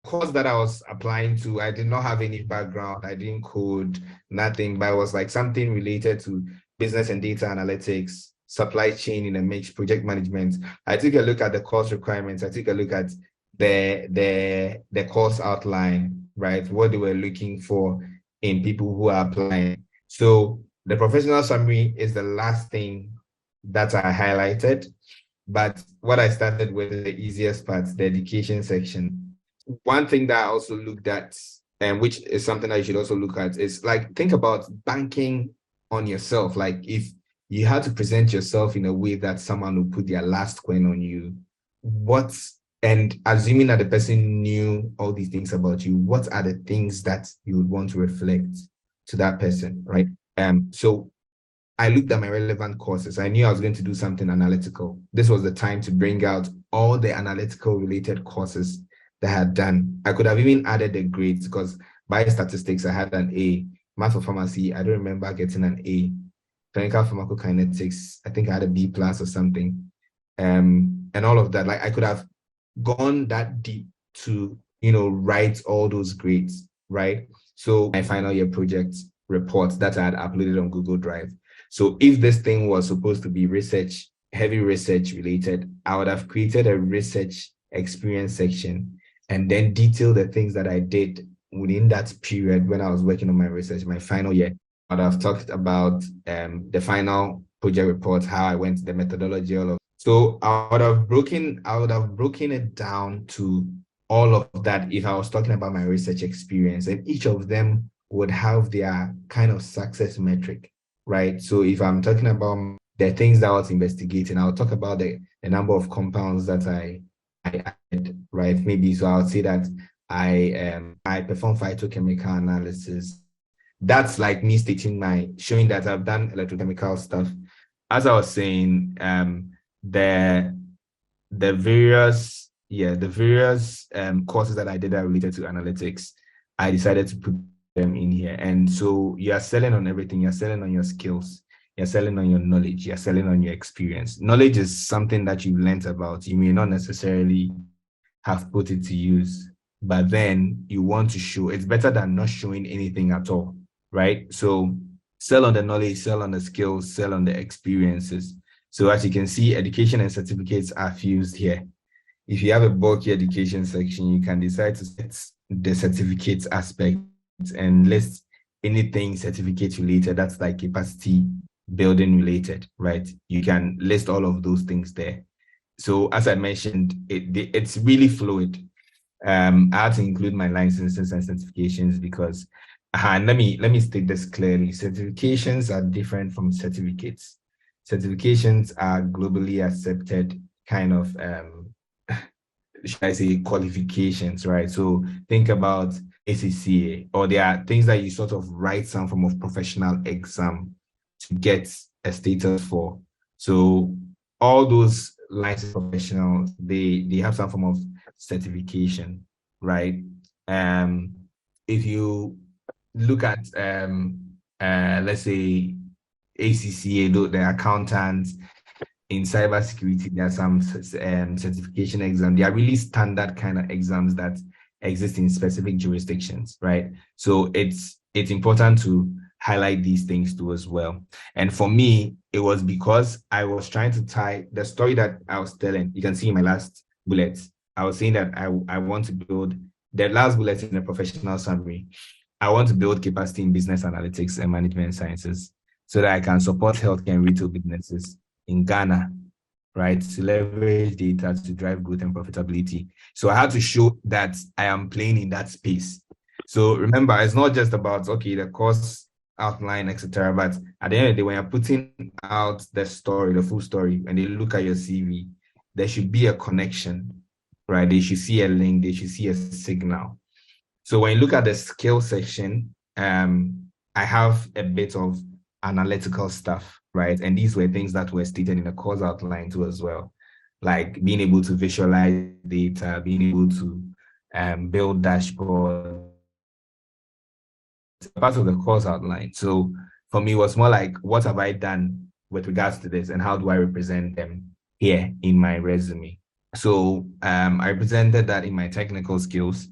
course that I was applying to, I did not have any background. I didn't code, nothing, but it was like something related to business and data analytics, supply chain in a mix, project management. I took a look at the course requirements. I took a look at the course outline, right? What they were looking for in people who are applying. So the professional summary is the last thing that I highlighted. But what I started with the easiest part, the education section. One thing that I also looked at, and which is something that you should also look at, is like think about banking on yourself. Like if you had to present yourself in a way that someone would put their last coin on you, what and assuming that the person knew all these things about you, what are the things that you would want to reflect to that person, right? So I looked at my relevant courses. I knew I was going to do something analytical. This was the time to bring out all the analytical related courses that I had done. I could have even added the grades because biostatistics, I had an A. Math for pharmacy, I don't remember getting an A. Clinical pharmacokinetics, I think I had a B plus or something. And all of that. Like I could have gone that deep to, write all those grades, right? So my final year project reports that I had uploaded on Google Drive. So if this thing was supposed to be research, heavy research related, I would have created a research experience section and then detail the things that I did within that period when I was working on my research, my final year. I would have talked about the final project report, how I went, the methodology, all of. So I would have broken it down to all of that if I was talking about my research experience, and each of them would have their kind of success metric, right? So if I'm talking about the things that I was investigating, I'll talk about the number of compounds that I had, right? Maybe so I'll say that I perform phytochemical analysis. That's like me showing that I've done electrochemical stuff. As I was saying, the various courses that I did that related to analytics, I decided to put them in here. And so you're selling on everything. You're selling on your skills. You're selling on your knowledge. You're selling on your experience. Knowledge is something that you've learned about. You may not necessarily have put it to use, but then you want to show. It's better than not showing anything at all, right? So sell on the knowledge, sell on the skills, sell on the experiences. So as you can see, education and certificates are fused here. If you have a bulky education section, you can decide to set the certificates aspect and list anything certificate related that's like capacity building related, right? You can list all of those things there. So as I mentioned, it's really fluid. I had to include my licenses and certifications because, and let me state this clearly, certifications are different from certificates. Certifications are globally accepted kind of, should I say, qualifications, right? So think about ACCA, or there are things that you sort of write some form of professional exam to get a status for. So all those licensed professionals, they have some form of certification, right? If you look at let's say ACCA, the accountants in cybersecurity, there are some certification exams. They are really standard kind of exams that exist in specific jurisdictions, right? So it's important to highlight these things too as well. And for me, it was because I was trying to tie the story that I was telling. You can see in my last bullet, I was saying that I want to build the last bullet in the professional summary. I want to build capacity in business analytics and management sciences so that I can support healthcare and retail businesses in Ghana, right, to leverage data to drive growth and profitability. So I had to show that I am playing in that space. So remember, it's not just about, okay, the course outline, etc. But at the end of the day, when you're putting out the story, the full story, and they look at your CV, there should be a connection, right? They should see a link, they should see a signal. So when you look at the skill section, I have a bit of analytical stuff, right? And these were things that were stated in the course outline too as well, like being able to visualize data, being able to build dashboards, part of the course outline. So for me, it was more like, what have I done with regards to this and how do I represent them here in my resume? So I presented that in my technical skills,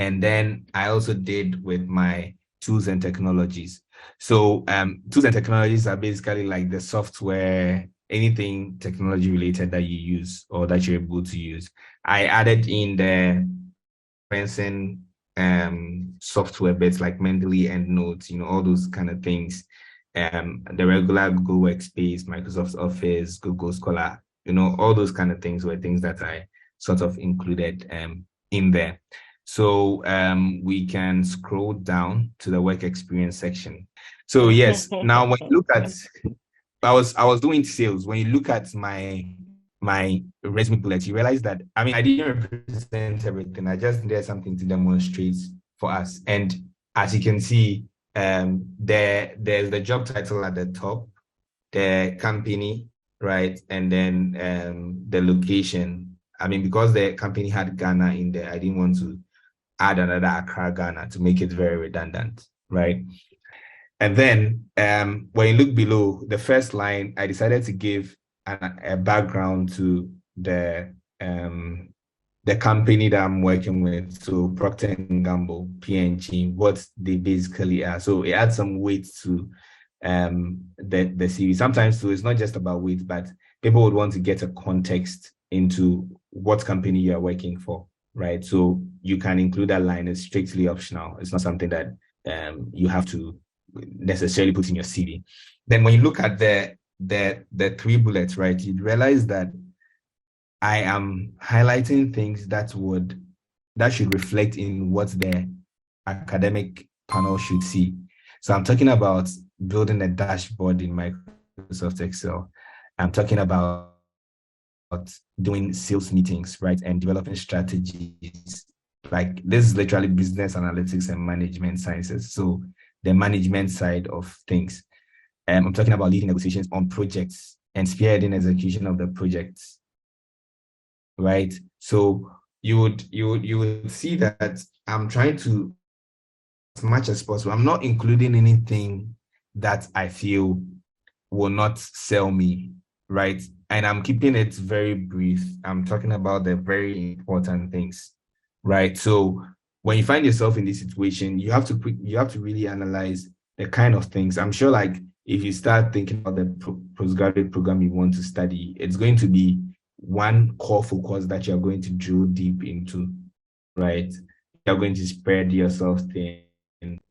And then I also did with my tools and technologies. So tools and technologies are basically like the software, anything technology related that you use or that you're able to use. I added in the referencing software bits like Mendeley and Notes, all those kind of things. The regular Google Workspace, Microsoft Office, Google Scholar, all those kind of things were things that I sort of included in there. So we can scroll down to the work experience section. So yes, now when you look at, I was doing sales. When you look at my resume bullet, you realize that I didn't represent everything. I just needed something to demonstrate for us. And as you can see, there's the job title at the top, the company, right, and then the location. Because the company had Ghana in there, I didn't want to add another Accra, Ghana to make it very redundant, right? And then when you look below the first line, I decided to give a background to the company that I'm working with. So Procter and Gamble, P&G, what they basically are. So it adds some weight to the CV. Sometimes too, it's not just about weight, but people would want to get a context into what company you are working for, right? So you can include that line. It's strictly optional. It's not something that you have to necessarily put in your CV. Then when you look at the three bullets, right, you realize that I am highlighting things that should reflect in what the academic panel should see. So I'm talking about building a dashboard in Microsoft Excel. I'm talking about doing sales meetings, right, and developing strategies. Like this is literally business analytics and management sciences. So the management side of things. I'm talking about leading negotiations on projects and spearheading execution of the projects, right? So you would see that I'm trying to, as much as possible, I'm not including anything that I feel will not sell me, right? And I'm keeping it very brief. I'm talking about the very important things, right? So when you find yourself in this situation, you have to really analyze the kind of things. I'm sure, like if you start thinking about the postgraduate program you want to study, it's going to be one core focus that you're going to drill deep into, right? You're going to spread yourself thin.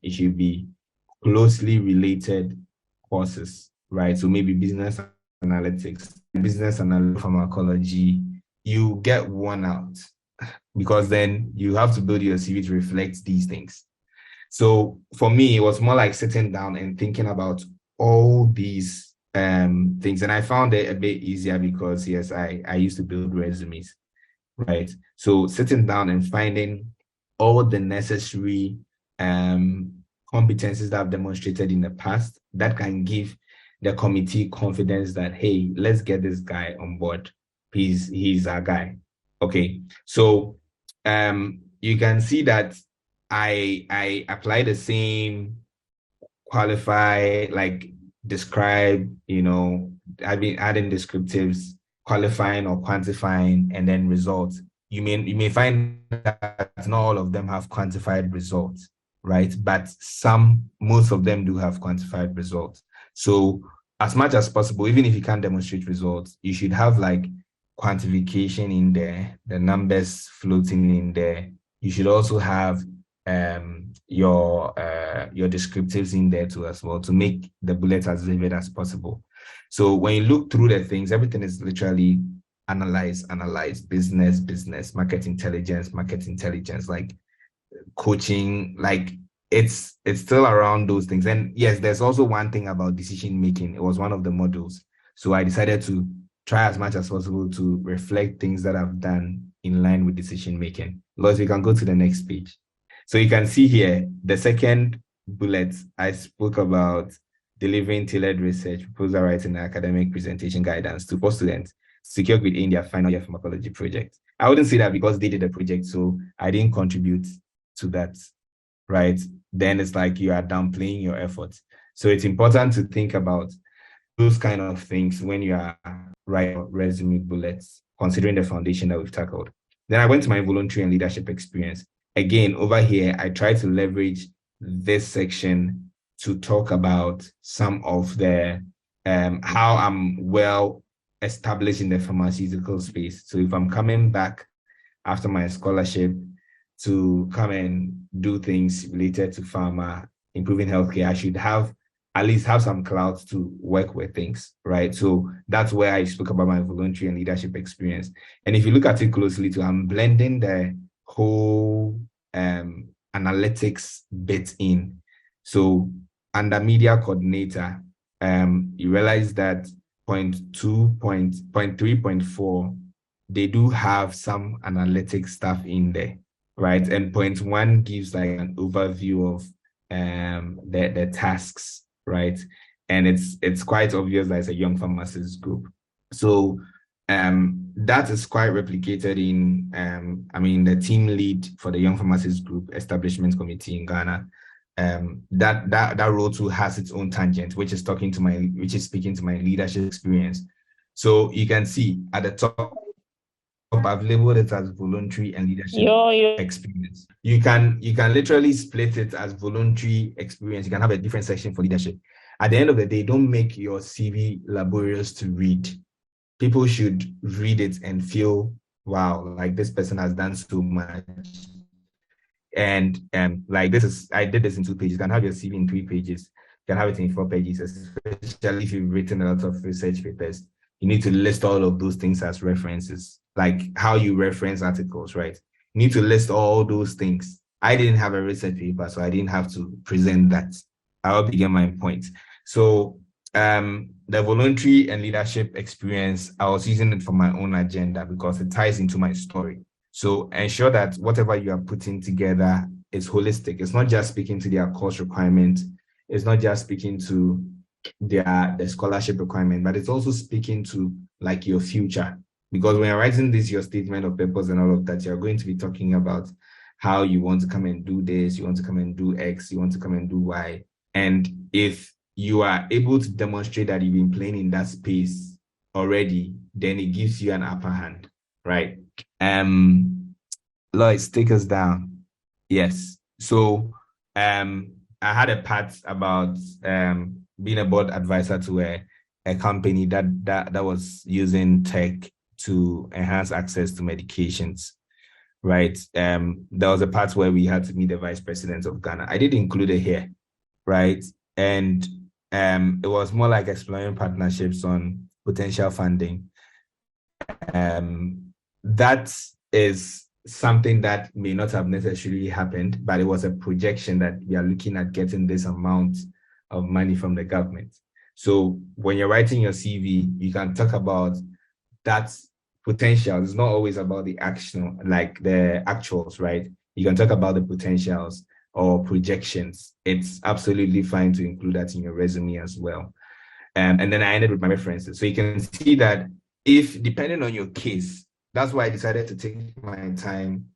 It should be closely related courses, right? So maybe business analytics, business analytics, pharmacology, you get worn out because then you have to build your CV to reflect these things. So for me, it was more like sitting down and thinking about all these things. And I found it a bit easier because, yes, I used to build resumes, right? So sitting down and finding all the necessary competencies that I've demonstrated in the past that can give the committee confidence that, hey, let's get this guy on board. He's our guy. Okay. So you can see that I apply the same qualify, like describe, I've been adding descriptives, qualifying or quantifying, and then results. You may find that not all of them have quantified results, right? But most of them do have quantified results. So as much as possible, even if you can't demonstrate results, you should have like quantification in there, the numbers floating in there. You should also have your descriptives in there too as well to make the bullet as vivid as possible. So when you look through the things, everything is literally analyze, business, market intelligence, like coaching, like it's still around those things. And yes, there's also one thing about decision making. It was one of the models. So I decided to try as much as possible to reflect things that I've done in line with decision making. Lois, we can go to the next page. So you can see here, the second bullet, I spoke about delivering tailored research, proposal writing, and academic presentation guidance to post students secure grade in their final year pharmacology project. I wouldn't say that because they did the project, so I didn't contribute to that, right? Then it's like you are downplaying your efforts. So it's important to think about those kind of things when you are writing resume bullets, considering the foundation that we've tackled. Then I went to my voluntary and leadership experience. again, over here, I try to leverage this section to talk about some of the how I'm well established in the pharmaceutical space. So if I'm coming back after my scholarship to come and do things related to pharma, improving healthcare, I should have at least have some clouds to work with things, right? So that's where I spoke about my voluntary and leadership experience. And if you look at it closely too, I'm blending the whole analytics bit in. So under media coordinator, you realize that point 2, point 3, point 4, they do have some analytics stuff in there, right? And point 1 gives like an overview of the tasks, right? And it's quite obvious that it's a young pharmacist group. So that is quite replicated in the team lead for the Young Pharmacists Group Establishment Committee in Ghana. That role too has its own tangent, which is speaking to my leadership experience. So you can see at the top, I've labeled it as voluntary and leadership experience. You can literally split it as voluntary experience. You can have a different section for leadership. At the end of the day, don't make your CV laborious to read. People should read it and feel, wow, like this person has done so much. And like I did this in 2 pages. You can have your CV in 3 pages. You can have it in 4 pages, especially if you've written a lot of research papers. You need to list all of those things as references, like how you reference articles, right? You need to list all those things. I didn't have a research paper, so I didn't have to present that. I hope you get my point. So the voluntary and leadership experience, I was using it for my own agenda because it ties into my story. So ensure that whatever you are putting together is holistic. It's not just speaking to their course requirement. It's not just speaking to the scholarship requirement, but it's also speaking to like your future. Because when you're writing this, your statement of purpose and all of that, you're going to be talking about how you want to come and do this, you want to come and do X, you want to come and do Y. And if you are able to demonstrate that you've been playing in that space already, then it gives you an upper hand, right? Lois, take us down. Yes. So I had a part about being a board advisor to a company that was using tech to enhance access to medications, right? There was a part where we had to meet the vice president of Ghana. I did include it here, right? And it was more like exploring partnerships on potential funding. That is something that may not have necessarily happened, but it was a projection that we are looking at getting this amount of money from the government. So when you're writing your CV, you can talk about that potential. It's not always about the action, like the actuals, right? You can talk about the potentials or projections. It's absolutely fine to include that in your resume as well. And then I ended with my references. So you can see that if, depending on your case, that's why I decided to take my time.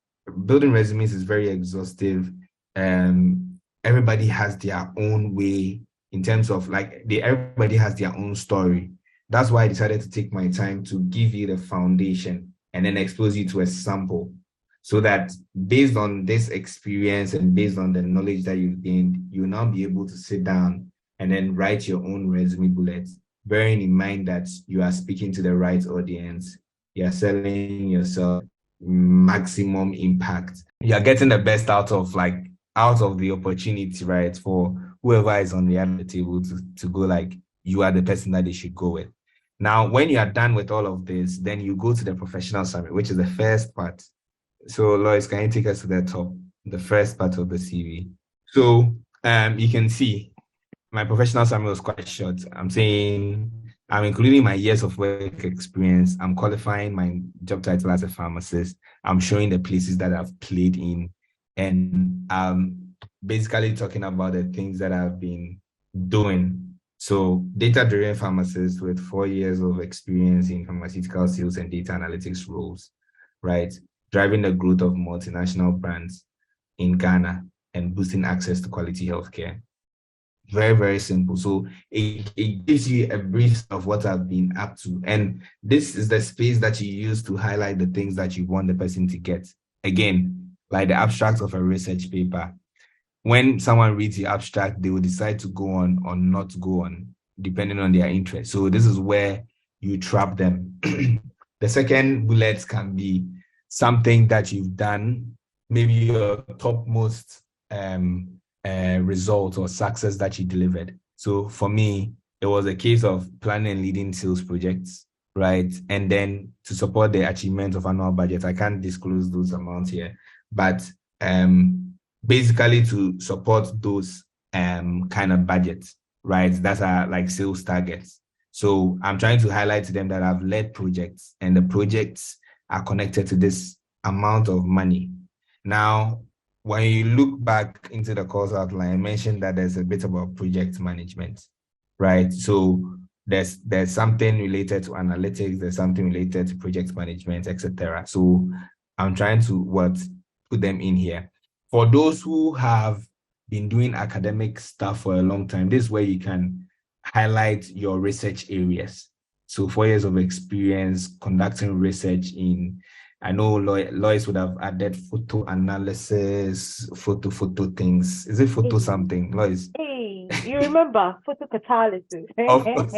Building resumes is very exhaustive. Everybody has their own way in terms of everybody has their own story. That's why I decided to take my time to give you the foundation and then expose you to a sample so that based on this experience and based on the knowledge that you've gained, you'll now be able to sit down and then write your own resume bullets, bearing in mind that you are speaking to the right audience, you're selling yourself maximum impact. You're getting the best out of the opportunity, right? For whoever is on the other table to go like, you are the person that they should go with. Now, when you are done with all of this, then you go to the professional summary, which is the first part. So, Lois, can you take us to the top, the first part of the CV? So, you can see my professional summary was quite short. I'm saying I'm including my years of work experience. I'm qualifying my job title as a pharmacist. I'm showing the places that I've played in. And basically talking about the things that I've been doing. So data-driven pharmacist with 4 years of experience in pharmaceutical sales and data analytics roles, right? Driving the growth of multinational brands in Ghana and boosting access to quality healthcare. Very, very simple. So it gives you a brief of what I've been up to. And this is the space that you use to highlight the things that you want the person to get. Again, like the abstract of a research paper. When someone reads the abstract, they will decide to go on or not to go on, depending on their interest. So this is where you trap them. The second bullet can be something that you've done, maybe your topmost result or success that you delivered. So for me, it was a case of planning and leading sales projects, right? And then to support the achievement of annual budget, I can't disclose those amounts here, but basically to support those kind of budgets, right? That are like sales targets. So I'm trying to highlight to them that I've led projects and the projects are connected to this amount of money. Now, when you look back into the course outline, I mentioned that there's a bit about project management, right? So there's something related to analytics, there's something related to project management, etc. So I'm trying to put them in here. For those who have been doing academic stuff for a long time, this is where you can highlight your research areas. So 4 years of experience conducting research in, I know Lois would have added photo analysis, photo things. Is it photo something, Lois? Hey, you remember photocatalysis? Of course.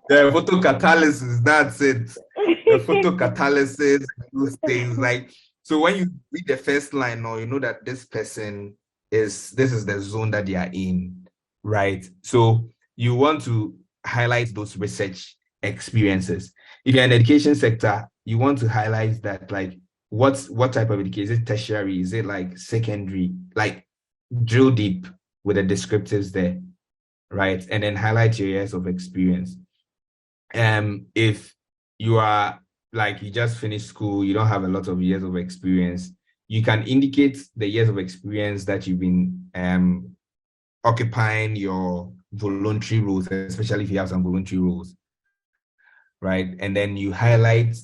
The photocatalysis, that's it. The photocatalysis, those things. Like, so when you read the first line, or you know that this is the zone that they are in, right? So you want to highlight those research experiences. If you're in the education sector, you want to highlight that, like, what type of education? Is it tertiary? Is it like secondary? Like, drill deep with the descriptives there, right? And then highlight your years of experience. If you are like you just finished school, you don't have a lot of years of experience, you can indicate the years of experience that you've been occupying your voluntary roles, especially if you have some voluntary roles, right? And then you highlight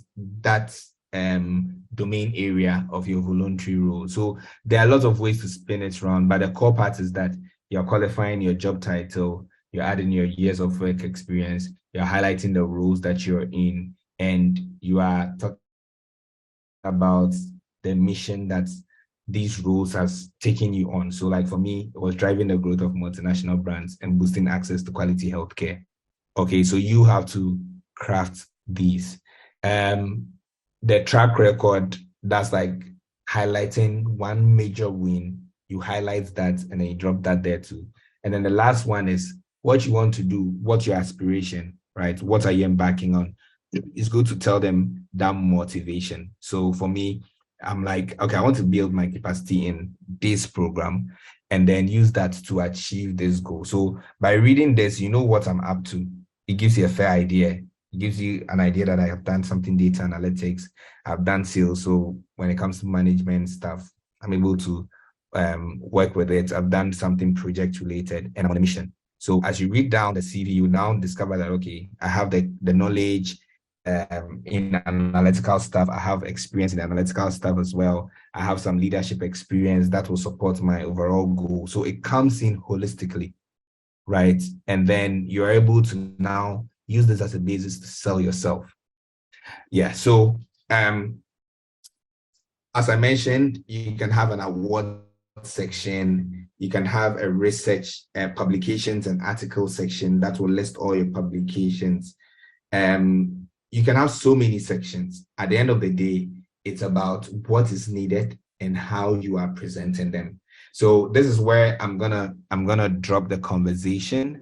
that domain area of your voluntary role. So there are a lot of ways to spin it around, but the core part is that you're qualifying your job title, you're adding your years of work experience, you're highlighting the roles that you're in, and you are talking about the mission that these roles has taken you on. So like for me, it was driving the growth of multinational brands and boosting access to quality healthcare. Okay, so you have to craft these. The track record, that's like highlighting one major win. You highlight that and then you drop that there too. And then the last one is what you want to do, what's your aspiration, right? What are you embarking on? It's good to tell them that motivation. So for me, I'm like, okay, I want to build my capacity in this program and then use that to achieve this goal. So by reading this, you know what I'm up to. It gives you a fair idea. It gives you an idea that I have done something data analytics, I've done sales. So when it comes to management stuff, I'm able to work with it. I've done something project related and I'm on a mission. So as you read down the CV, you now discover that, okay, I have the knowledge in analytical stuff. I have experience in analytical stuff as well. I have some leadership experience that will support my overall goal. So it comes in holistically, right? And then you're able to now use this as a basis to sell yourself. Yeah. So as I mentioned, you can have an award section. You can have a research publications and article section that will list all your publications. You can have so many sections. At the end of the day, it's about what is needed and how you are presenting them. So this is where I'm gonna drop the conversation.